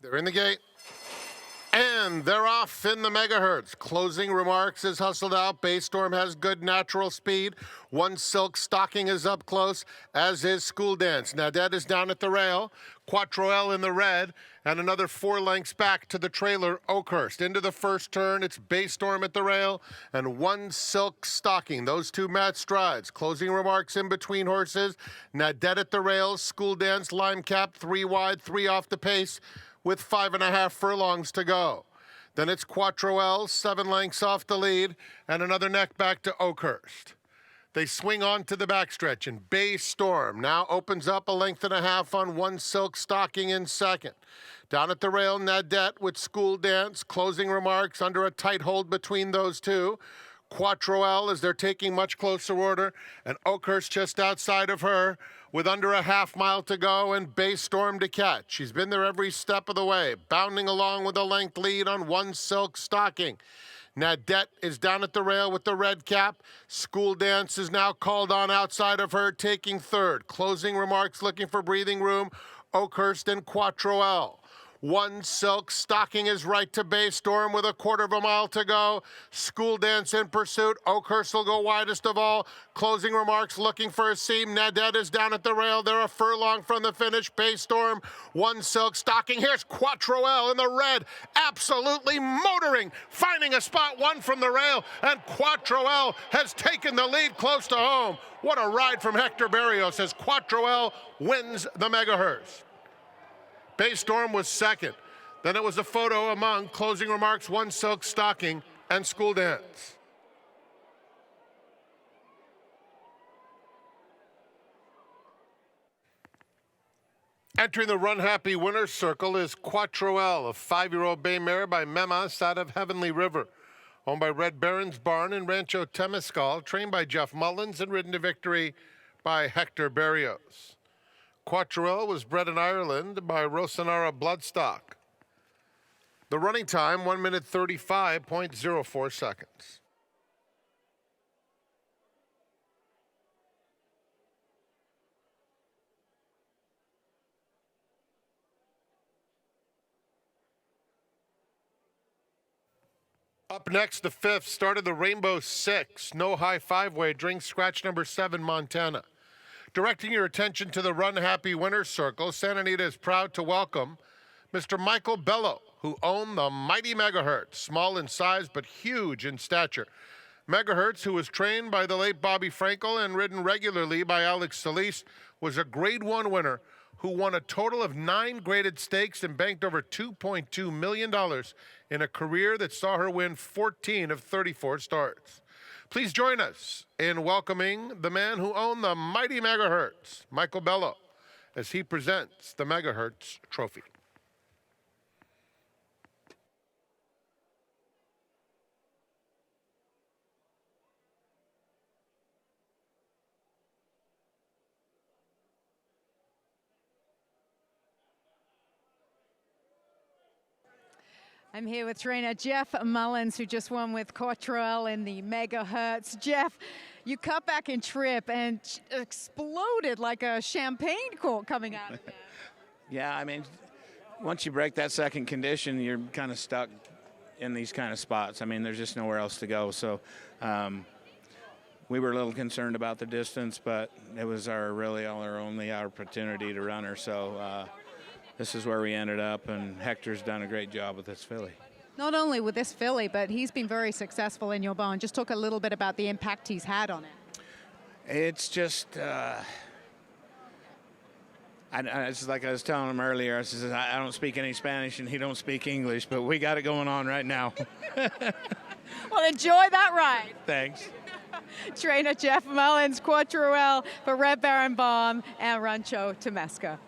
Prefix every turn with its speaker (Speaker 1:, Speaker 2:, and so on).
Speaker 1: They're in the gate. And they're off in the Megahertz. Closing remarks is hustled out. Baystorm has good natural speed. One Silk Stocking is up close, as is School Dance. Nadette is down at the rail. Quattroelle in the red, and another 4 lengths back to the trailer, Oakhurst. Into the first turn, it's Baystorm at the rail, and One Silk Stocking. Those two match strides. Closing remarks in between horses. Nadette at the rails. School Dance, Lime Cap, 3 wide, 3 off the pace, with 5.5 furlongs to go. Then it's Quattroelle, 7 lengths off the lead, and another neck back to Oakhurst. They swing on to the backstretch, and Baystorm now opens up 1.5 lengths on One Silk Stocking in second. Down at the rail, Nadette with School Dance. Closing remarks under a tight hold between those two. Quattroelle as they're taking much closer order, and Oakhurst just outside of her with under a half mile to go, and Baystorm to catch. She's been there every step of the way, bounding along with a length lead on One Silk Stocking. Nadette is down at the rail with the red cap. School Dance is now called on outside of her, taking third. Closing remarks looking for breathing room, Oakhurst and Quattroelle. One Silk Stocking is right to Baystorm with 1/4 mile to go. School Dance in pursuit. Oakhurst will go widest of all. Closing remarks looking for a seam. Nadette is down at the rail. They're a furlong from the finish. Baystorm, One Silk Stocking. Here's Quattroelle in the red, absolutely motoring, finding a spot 1 from the rail, and Quattroelle has taken the lead close to home. What a ride from Hector Berrios as Quattroelle wins the Megahertz. Baystorm was second. Then it was a photo among closing remarks, One Silk Stocking, and School Dance. Entering the Run Happy winner's circle is Quattroelle, a 5-year-old bay mare by Memas out of Heavenly River. Owned by Red Baron's Barn in Rancho Temescal, trained by Jeff Mullins and ridden to victory by Hector Berrios. Quattroelle was bred in Ireland by Rosanara Bloodstock. The running time, 1 minute 35.04 seconds. Up next, the 5th, started the Rainbow 6, no high 5-way, drink scratch number 7, Montana. Directing your attention to the Run Happy winner's circle, Santa Anita is proud to welcome Mr. Michael Bello, who owned the mighty Megahertz, small in size but huge in stature. Megahertz, who was trained by the late Bobby Frankel and ridden regularly by Alex Solis, was a Grade 1 winner who won a total of 9 graded stakes and banked over $2.2 million in a career that saw her win 14 of 34 starts. Please join us in welcoming the man who owned the mighty Megahertz, Michael Bello, as he presents the Megahertz Trophy.
Speaker 2: I'm here with trainer Jeff Mullins, who just won with Quattroelle in the Megahertz. Jeff, you cut back in trip and exploded like a champagne cork coming out of there.
Speaker 3: Yeah, I mean, once you break that second condition, you're kind of stuck in these kind of spots. I mean, there's just nowhere else to go. So we were a little concerned about the distance, but it was our only opportunity to run her. So this is where we ended up, and Hector's done a great job with this filly.
Speaker 2: Not only with this filly, but he's been very successful in your barn. Just talk a little bit about the impact he's had on it.
Speaker 3: It's just, it's like I was telling him earlier, I don't speak any Spanish and he don't speak English, but we got it going on right now.
Speaker 2: Well, enjoy that ride.
Speaker 3: Thanks.
Speaker 2: Trainer Jeff Mullins, Quattroelle for Red Baron Barn and Rancho Temescal.